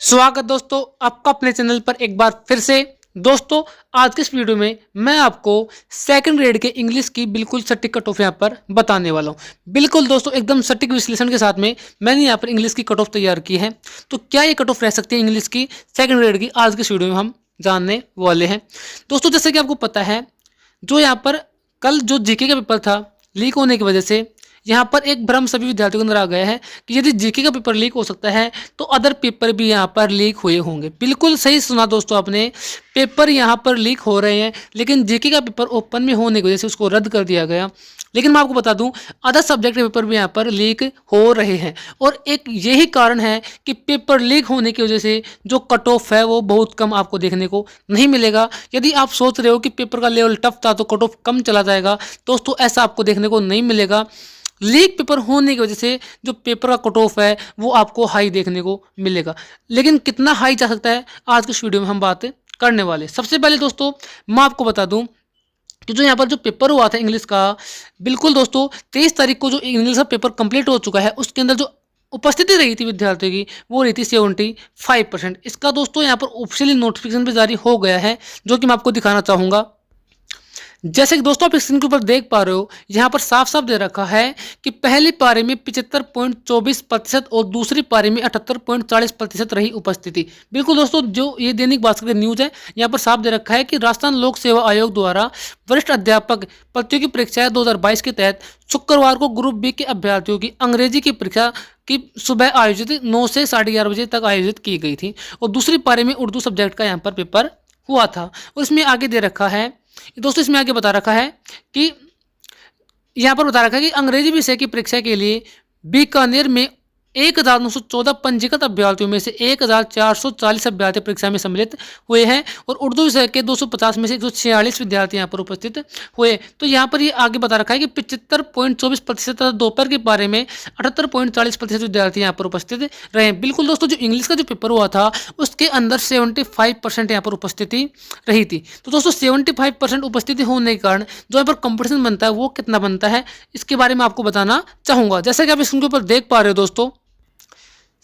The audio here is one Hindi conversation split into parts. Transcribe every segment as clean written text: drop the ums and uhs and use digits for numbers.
स्वागत दोस्तों आपका अपने चैनल पर एक बार फिर से। दोस्तों आज के इस वीडियो में मैं आपको सेकंड ग्रेड के इंग्लिश की बिल्कुल सटीक कट ऑफ यहाँ पर बताने वाला हूँ। बिल्कुल दोस्तों एकदम सटीक विश्लेषण के साथ में मैंने यहाँ पर इंग्लिश की कट ऑफ तैयार की है। तो क्या ये कट ऑफ रह सकती है इंग्लिश की सेकंड ग्रेड की, आज के इस वीडियो में हम जानने वाले हैं। दोस्तों जैसे कि आपको पता है, जो यहाँ पर कल जो जीके का पेपर था लीक होने की वजह से यहाँ पर एक भ्रम सभी विद्यार्थियों के अंदर आ गया है कि यदि जीके का पेपर लीक हो सकता है तो अदर पेपर भी यहाँ पर लीक हुए होंगे। बिल्कुल सही सुना दोस्तों आपने, पेपर यहाँ पर लीक हो रहे हैं, लेकिन जीके का पेपर ओपन में होने की वजह से उसको रद्द कर दिया गया। लेकिन मैं आपको बता दूं अदर सब्जेक्ट के पेपर भी यहाँ पर लीक हो रहे हैं और एक यही कारण है कि पेपर लीक होने की वजह से जो कट ऑफ है वो बहुत कम आपको देखने को नहीं मिलेगा। यदि आप सोच रहे हो कि पेपर का लेवल टफ था तो कट ऑफ कम चला जाएगा, दोस्तों ऐसा आपको देखने को नहीं मिलेगा। लीक पेपर होने की वजह से जो पेपर का कट ऑफ है वो आपको हाई देखने को मिलेगा। लेकिन कितना हाई जा सकता है आज के इस वीडियो में हम बात करने वाले। सबसे पहले दोस्तों मैं आपको बता दूं कि जो यहाँ पर जो पेपर हुआ था इंग्लिश का, बिल्कुल दोस्तों 23 तारीख को जो इंग्लिश का पेपर कंप्लीट हो चुका है उसके अंदर जो उपस्थिति रही थी विद्यार्थियों की वो रही थी 75%। इसका दोस्तों यहाँ पर ऑफिशियली नोटिफिकेशन भी जारी हो गया है जो कि मैं आपको दिखाना चाहूँगा। जैसे कि दोस्तों आप स्क्रीन के ऊपर देख पा रहे हो, यहाँ पर साफ साफ दे रखा है कि पहली पारी में 75.24% और दूसरी पारी में 78.40% रही उपस्थिति। बिल्कुल दोस्तों जो ये दैनिक भास्कर की न्यूज है, यहाँ पर साफ दे रखा है कि राजस्थान लोक सेवा आयोग द्वारा वरिष्ठ अध्यापक प्रतियोगी परीक्षाएं 2022 के तहत शुक्रवार को ग्रुप बी के अभ्यर्थियों की अंग्रेजी की परीक्षा की सुबह आयोजित 9 से 11:30 बजे तक आयोजित की गई थी और दूसरी पारी में उर्दू सब्जेक्ट का यहाँ पर पेपर हुआ था। और इसमें आगे दे रखा है दोस्तों, इसमें आगे बता रखा है कि यहाँ पर बता रखा है कि अंग्रेजी विषय की परीक्षा के लिए बीकानेर में 1914 पंजीकृत अभ्यर्थियों में से 1440 अभ्यर्थी परीक्षा में सम्मिलित हुए हैं और उर्दू विषय के 250 में से 146 विद्यार्थी यहाँ पर उपस्थित हुए। तो यहाँ पर ये आगे बता रखा है कि 75.24% दोपहर के पारे में 78.40% विद्यार्थी यहाँ पर उपस्थित रहे। बिल्कुल दोस्तों जो इंग्लिश का जो पेपर हुआ था उसके अंदर 75% यहाँ पर उपस्थिति रही थी। तो दोस्तों 75% उपस्थिति होने के कारण जो यहाँ पर कंपटीशन बनता है वो कितना बनता है इसके बारे में आपको बताना चाहूँगा। जैसा कि आप इसके ऊपर देख पा रहे हो दोस्तों,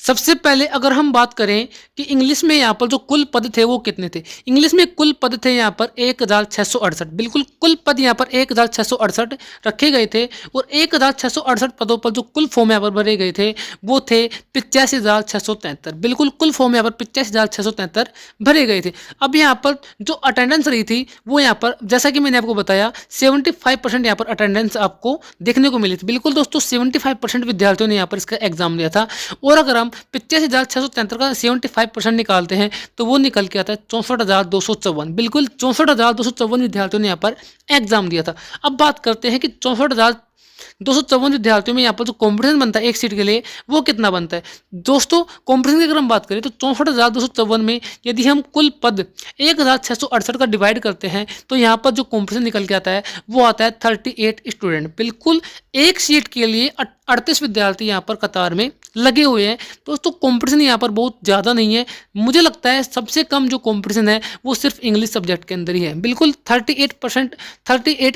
सबसे पहले अगर हम बात करें कि इंग्लिश में यहाँ पर जो कुल पद थे वो कितने थे, इंग्लिश में कुल पद थे यहाँ पर 1668। बिल्कुल कुल पद यहाँ पर 1668 रखे गए थे और 1668 पदों पर जो कुल फॉर्म यहाँ पर भरे गए थे वो थे 85,673। बिल्कुल कुल फॉर्म यहाँ पर 85,673 भरे गए थे। अब यहाँ पर जो अटेंडेंस रही थी वो यहाँ पर जैसा कि मैंने आपको बताया 75% यहाँ पर अटेंडेंस आपको देखने को मिली थी। बिल्कुल दोस्तों 75% विद्यार्थियों ने यहाँ पर इसका एग्जाम दिया था और अगर हम 85,673 का 75% निकालते हैं तो वो निकल के आता है 64,254। बिल्कुल 64,254 विद्यार्थियों ने यहाँ पर एग्जाम दिया था। अब बात करते हैं कि 64,254 विद्यार्थियों में यहाँ पर जो कॉम्पिटिशन बनता है एक सीट के लिए वो कितना बनता है। दोस्तों कॉम्पिटिशन की अगर हम बात करें तो 64,254 में यदि हम कुल पद 1668 का डिवाइड करते हैं तो यहाँ पर जो कॉम्पिटिशन निकल के आता है वो आता है 38 स्टूडेंट। बिल्कुल एक सीट के लिए 38 विद्यार्थी यहाँ पर कतार में लगे हुए हैं। दोस्तों कंपटीशन यहाँ पर बहुत ज़्यादा नहीं है, मुझे लगता है सबसे कम जो कंपटीशन है वो सिर्फ इंग्लिश सब्जेक्ट के अंदर ही है। बिल्कुल 38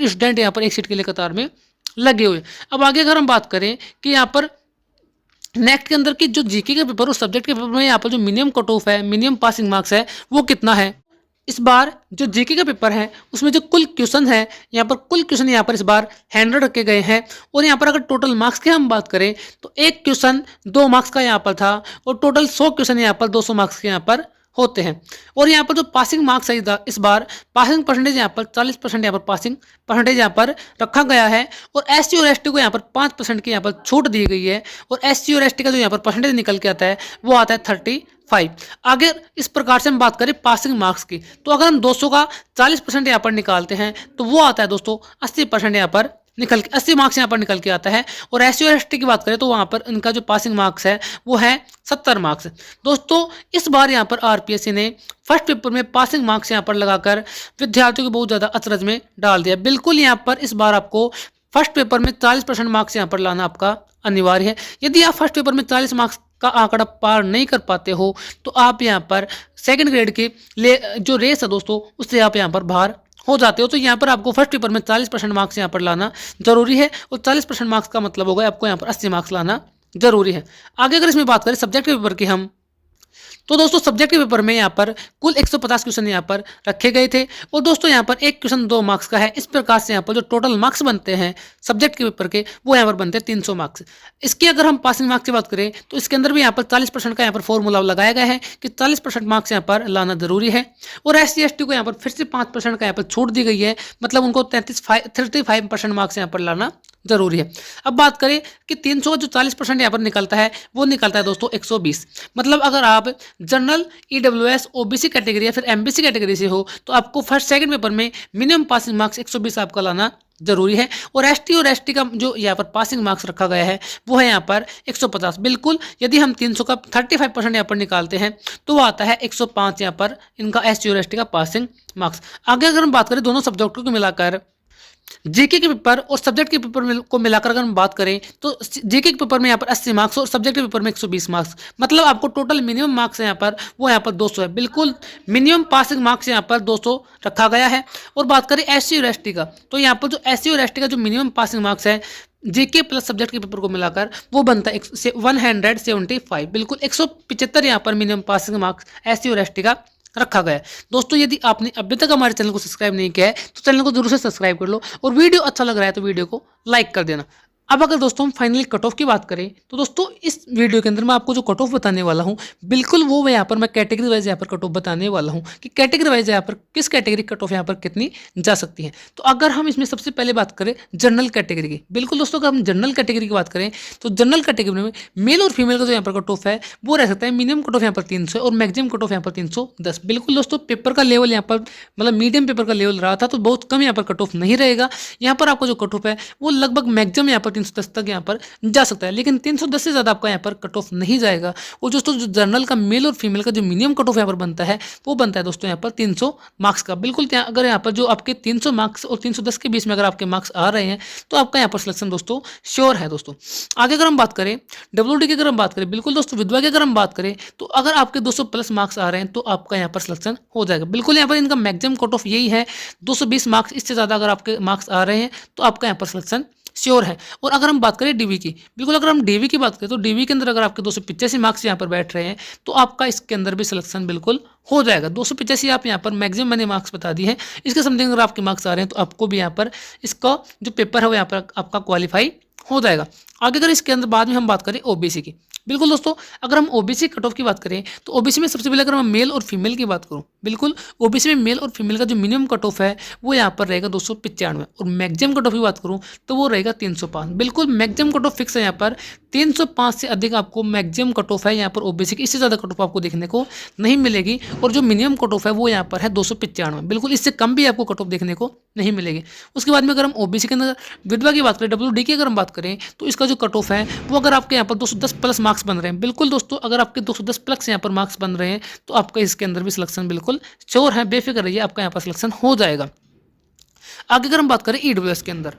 स्टूडेंट यहाँ पर एक सीट के लिए कतार में लगे हुए। अब आगे अगर हम बात करें कि यहाँ पर नेक्स्ट के अंदर की जो जीके का पेपर उस सब्जेक्ट के पेपर में यहाँ पर जो मिनिमम कट ऑफ है, मिनिमम पासिंग मार्क्स है वो कितना है। इस बार जो जीके का पेपर है उसमें जो कुल क्वेश्चन है यहाँ पर कुल क्वेश्चन यहाँ पर इस बार 100 रखे गए हैं और यहाँ पर अगर टोटल मार्क्स की हम बात करें तो एक क्वेश्चन 2 मार्क्स का यहाँ पर था और टोटल 100 क्वेश्चन यहाँ पर 200 मार्क्स के यहाँ पर होते हैं। और यहाँ पर जो पासिंग मार्क्स है इस बार पासिंग परसेंटेज यहाँ पर 40% यहाँ पर पासिंग परसेंटेज यहाँ पर रखा गया है और एससी और एसटी को यहाँ पर 5% की यहाँ पर छूट दी गई है और एससी और एसटी का जो यहाँ पर परसेंटेज निकल के आता है वो आता है 35। अगर इस प्रकार से हम बात करें पासिंग मार्क्स की तो अगर हम 200 का 40% यहाँ पर निकालते हैं तो वो आता है दोस्तों 80% यहाँ पर निकल के 80 मार्क्स यहाँ पर निकल के आता है। और एससी और एसटी की बात करें तो वहाँ पर इनका जो पासिंग मार्क्स है वो है 70 मार्क्स। दोस्तों इस बार यहाँ पर आरपीएससी ने फर्स्ट पेपर में पासिंग मार्क्स यहाँ पर लगाकर विद्यार्थियों को बहुत ज़्यादा अचरज में डाल दिया। बिल्कुल यहाँ पर इस बार आपको फर्स्ट पेपर में 40% मार्क्स यहाँ पर लाना आपका अनिवार्य है। यदि आप फर्स्ट पेपर में 40 मार्क्स का आंकड़ा पार नहीं कर पाते हो तो आप यहाँ पर सेकंड ग्रेड की जो रेस है दोस्तों उससे आप यहाँ पर बाहर हो जाते हो। तो यहाँ पर आपको फर्स्ट पेपर में 40% मार्क्स यहाँ पर लाना जरूरी है और 40% मार्क्स का मतलब होगा आपको यहाँ पर 80 मार्क्स लाना जरूरी है। आगे अगर इसमें बात करें सब्जेक्ट के पेपर की हम तो दोस्तों सब्जेक्ट के पेपर में यहाँ पर कुल 150 क्वेश्चन यहाँ पर रखे गए थे और दोस्तों यहाँ पर एक क्वेश्चन 2 मार्क्स का है। इस प्रकार से यहाँ पर जो टोटल मार्क्स बनते हैं सब्जेक्ट के पेपर के वो यहाँ पर बनते हैं 300 मार्क्स। इसकी अगर हम पासिंग मार्क्स की बात करें तो इसके अंदर भी यहाँ पर 40% का यहाँ पर फॉर्मूला लगाया गया है कि 40% मार्क्स यहाँ पर लाना जरूरी है और SC/ST को यहाँ पर फिर से 5% का यहाँ पर छूट दी गई है, मतलब उनको 35% मार्क्स यहाँ पर लाना जरूरी है। अब बात करें कि 300 का जो 40% यहाँ पर निकलता है वो निकलता है दोस्तों 120, मतलब अगर आप जनरल, EWS, OBC कैटेगरी या फिर MBC कैटेगरी से हो तो आपको फर्स्ट सेकंड पेपर में मिनिमम पासिंग मार्क्स 120 आपका लाना जरूरी है। और ST का जो यहाँ पर पासिंग मार्क्स रखा गया है वो है यहाँ पर 150। बिल्कुल यदि हम 300 का 35% यहाँ पर निकालते हैं तो वो आता है 105 यहाँ पर इनका ST का पासिंग मार्क्स। आगे अगर हम बात करें दोनों सब्जेक्टों को मिलाकर जीके के पेपर और सब्जेक्ट के पेपर को मिलाकर अगर हम बात करें तो जीके के पेपर में यहाँ पर 80 मार्क्स और सब्जेक्ट के पेपर में 120 मार्क्स, मतलब आपको टोटल मिनिमम मार्क्स यहाँ पर वो यहाँ पर 200 है। बिल्कुल मिनिमम पासिंग मार्क्स यहाँ पर 200 रखा गया है। और बात करें SC और ST का तो यहाँ पर जो SC और ST का जो मिनिमम पासिंग मार्क्स है जीके प्लस सब्जेक्ट के पेपर को मिलाकर वो बनता है 175। बिल्कुल 175 यहाँ पर मिनिमम पासिंग मार्क्स SC और ST का रखा गया है। दोस्तों यदि आपने अभी तक हमारे चैनल को सब्सक्राइब नहीं किया है तो चैनल को जरूर से सब्सक्राइब कर लो और वीडियो अच्छा लग रहा है तो वीडियो को लाइक कर देना। अब अगर दोस्तों हम फाइनली कट ऑफ की बात करें तो दोस्तों इस वीडियो के अंदर मैं आपको जो कट ऑफ बताने वाला हूं बिल्कुल वो यहाँ पर मैं कैटेगरी वाइज यहाँ पर कट ऑफ बताने वाला हूं कि कैटेगरी वाइज यहाँ पर किस कैटेगरी कट ऑफ यहाँ पर कितनी जा सकती है। तो अगर हम इसमें सबसे पहले बात करें जनरल कैटेगरी की, बिल्कुल दोस्तों अगर हम जनरल कैटेगरी की बात करें तो जनरल कैटेगरी में मेल और फीमेल का जो यहाँ पर कट ऑफ है वो रह सकता है मिनिमम कट ऑफ यहाँ पर 300 और मैक्सिमम कट ऑफ यहाँ पर 310। बिल्कुल दोस्तों पेपर का लेवल यहाँ पर मतलब मीडियम पेपर का लेवल रहा था तो बहुत कम यहाँ पर कट ऑफ नहीं रहेगा। यहाँ पर आपका जो कट ऑफ है वो लगभग मैक्सिमम यहाँ पर 310 तक यहाँ पर जा सकता है, लेकिन 310 से ज़्यादा आपका यहाँ पर कट ऑफ नहीं जाएगा। और दोस्तों जो जनरल का मेल और फीमेल का जो मिनिमम कट ऑफ यहाँ पर बनता है वो बनता है दोस्तों यहाँ पर 300 मार्क्स का। बिल्कुल अगर यहाँ पर जो आपके 300 मार्क्स और 310 के बीच में अगर आपके मार्क्स आ रहे हैं तो आपका यहाँ पर सिलेक्शन दोस्तों श्योर है। दोस्तों आगे अगर हम बात करें WD की अगर हम बात करें, बिल्कुल दोस्तों विधवा की अगर हम बात करें तो अगर आपके 200 प्लस मार्क्स आ रहे हैं तो आपका यहाँ पर सिलेक्शन हो जाएगा। बिल्कुल यहाँ पर इनका मैक्सिमम कट ऑफ यही है 220 मार्क्स, इससे ज़्यादा अगर आपके मार्क्स आ रहे हैं तो आपका यहाँ पर सिलेक्शन श्योर है। और अगर हम बात करें डीवी की, बिल्कुल अगर हम डीवी की बात करें तो डीवी के अंदर अगर आपके 285 मार्क्स यहाँ पर बैठ रहे हैं तो आपका इसके अंदर भी सिलेक्शन बिल्कुल हो जाएगा। 285 आप यहाँ पर मैक्सिमम मैंने मार्क्स बता दी है, इसके समथिंग अगर आपके मार्क्स आ रहे हैं तो आपको भी यहाँ पर इसका जो पेपर है वो यहाँ पर आपका क्वालिफाई हो जाएगा। आगे अगर इसके अंदर बाद में हम बात करें ओबीसी की, बिल्कुल दोस्तों अगर हम ओबीसी कट ऑफ की बात करें तो ओबीसी में सबसे पहले अगर मैं मेल और फीमेल की बात करूं, बिल्कुल ओबीसी में मेल और फीमेल का जो मिनिमम कट ऑफ है वो यहाँ पर रहेगा 295 और मैक्सिमम कट ऑफ की बात करूं तो वो रहेगा 305। बिल्कुल मैक्सिमम कट ऑफ फिक्स है यहाँ पर 305 से अधिक आपको मैक्सिमम कट ऑफ है यहाँ पर ओबीसी की, इससे ज़्यादा कट ऑफ आपको देखने को नहीं मिलेगी। और जो मिनिमम कट ऑफ है वो यहाँ पर है 295, बिल्कुल इससे कम भी आपको कट ऑफ देखने को नहीं मिलेगी। उसके बाद में अगर हम ओबीसी के अंदर विधवा की बात करें, WD की अगर हम बात करें तो इसका जो कट ऑफ है वो अगर आपके यहाँ पर 210 प्लस मार्क्स बन रहे हैं, बिल्कुल दोस्तों अगर आपके 210 प्लस यहाँ पर मार्क्स बन रहे हैं तो आपका इसके अंदर भी सिलेक्शन बिल्कुल श्योर है, बेफिक्र रहिए आपका यहाँ पर सिलेक्शन हो जाएगा। आगे अगर हम बात करें ईडब्ल्यूएस के अंदर,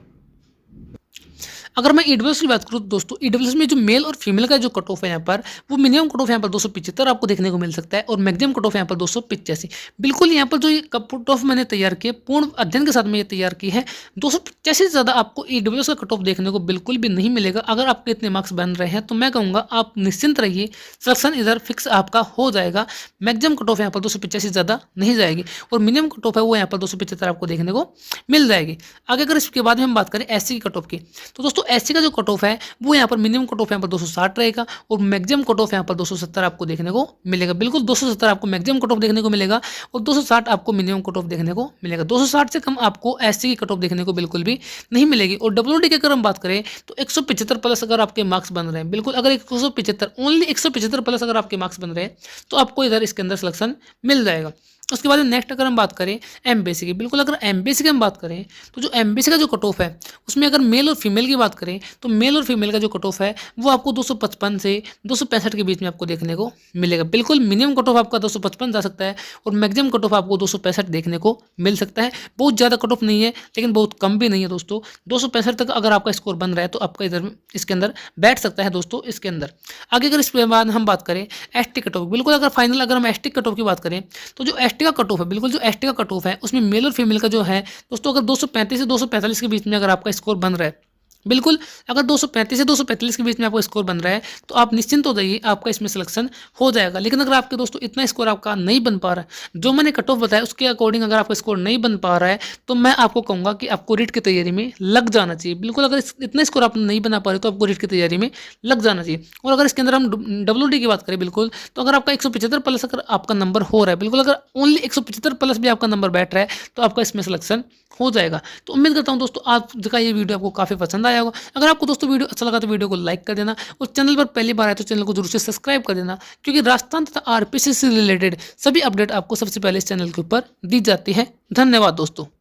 अगर मैं ईडब्ल्यूएस की बात करूँ तो दोस्तों ईडब्ल्यूएस में जो मेल और फीमेल का जो कट ऑफ है यहाँ पर वो मिनिमम कट ऑफ यहाँ पर 275 आपको देखने को मिल सकता है और मैक्सिमम कट ऑफ यहाँ पर 285। बिल्कुल यहाँ पर जो ये कट ऑफ मैंने तैयार किया पूर्ण अध्ययन के साथ में ये तैयार की है, 285 से ज़्यादा आपको ईडब्ल्यूएस का कट ऑफ देखने को बिल्कुल भी नहीं मिलेगा। अगर आपके इतने मार्क्स बन रहे हैं तो मैं कहूँगा आप निश्चिंत रहिए, सिलेक्शन इधर फिक्स आपका हो जाएगा। मैक्सिमम कट ऑफ यहाँ पर 285 से ज़्यादा नहीं जाएगी और मिनिमम कट ऑफ है वो यहाँ पर 275 आपको देखने को मिल जाएगी। आगे अगर इसके बाद में हम बात करें एससी की कट ऑफ की तो दोस्तों एससी का जो कट ऑफ है वो यहाँ पर मिनिमम कट ऑफ यहाँ पर 260 रहेगा और मैक्सिमम कट ऑफ यहाँ पर 270 आपको देखने को मिलेगा। बिल्कुल 270 आपको मैक्सिमम कट ऑफ देखने को मिलेगा और 260 आपको मिनिमम कट ऑफ देखने को मिलेगा। 260 से कम आपको एससी की कट ऑफ देखने को बिल्कुल भी नहीं मिलेगी। और WD की अगर हम बात करें तो 175 प्लस अगर आपके मार्क्स बन रहे हैं, बिल्कुल अगर 175 ओनली 175 प्लस अगर आपके मार्क्स बन रहे हैं तो आपको इधर इसके अंदर सिलेक्शन मिल जाएगा। उसके बाद नेक्स्ट अगर हम बात करें एमबीसी की, बिल्कुल अगर एमबीसी की हम बात करें तो जो एमबीसी का जो कट ऑफ है उसमें अगर मेल और फीमेल की बात करें तो मेल और फीमेल का जो कट ऑफ है वो आपको 255 से 265 के बीच में आपको देखने को मिलेगा। बिल्कुल मिनिमम कट ऑफ आपका 255 जा सकता है और मैक्सिमम कट ऑफ आपको 265 देखने को मिल सकता है। बहुत ज़्यादा कट ऑफ नहीं है लेकिन बहुत कम भी नहीं है दोस्तों। 265 तक अगर आपका स्कोर बन रहा है तो आपका इधर इसके अंदर बैठ सकता है दोस्तों इसके अंदर। आगे अगर इसके बाद हम बात करें एसटी कट ऑफ, बिल्कुल अगर फाइनल अगर हम एसटी कट ऑफ की बात करें तो जो एसटी का कट ऑफ है, बिल्कुल जो एसटी का कट ऑफ है उसमें मेल और फीमेल का जो है दोस्तों अगर 235 से 245 के बीच में अगर आपका स्कोर बन रहा है बिल्कुल, अगर 235 से 245 के बीच में आपका स्कोर बन रहा है तो आप निश्चिंत हो जाइए, आपका इसमें सिलेक्शन हो जाएगा। लेकिन अगर आपके दोस्तों इतना स्कोर आपका नहीं बन पा रहा है, जो मैंने कट ऑफ बताया उसके अकॉर्डिंग अगर आपका स्कोर नहीं बन पा रहा है, तो मैं आपको कहूँगा कि आपको रीट की तैयारी में लग जाना चाहिए। बिल्कुल, अगर इतना स्कोर आप नहीं बना पा रहे तो आपको रीट की तैयारी में लग जाना चाहिए। और अगर इसके अंदर हम WD की बात करें, बिल्कुल, तो अगर आपका 175 प्लस अगर आपका नंबर हो रहा है, बिल्कुल अगर ओनली 175 प्लस भी आपका नंबर बैठ रहा है तो आपका इसमें सिलेक्शन हो जाएगा। तो उम्मीद करता हूं दोस्तों आज का ये वीडियो आपको काफ़ी पसंद आया होगा। अगर आपको दोस्तों वीडियो अच्छा लगा तो वीडियो को लाइक कर देना और चैनल पर पहली बार आए तो चैनल को जरूर से सब्सक्राइब कर देना, क्योंकि राजस्थान तथा RPC से रिलेटेड सभी अपडेट आपको सबसे पहले इस चैनल के ऊपर दी जाती है। धन्यवाद दोस्तों।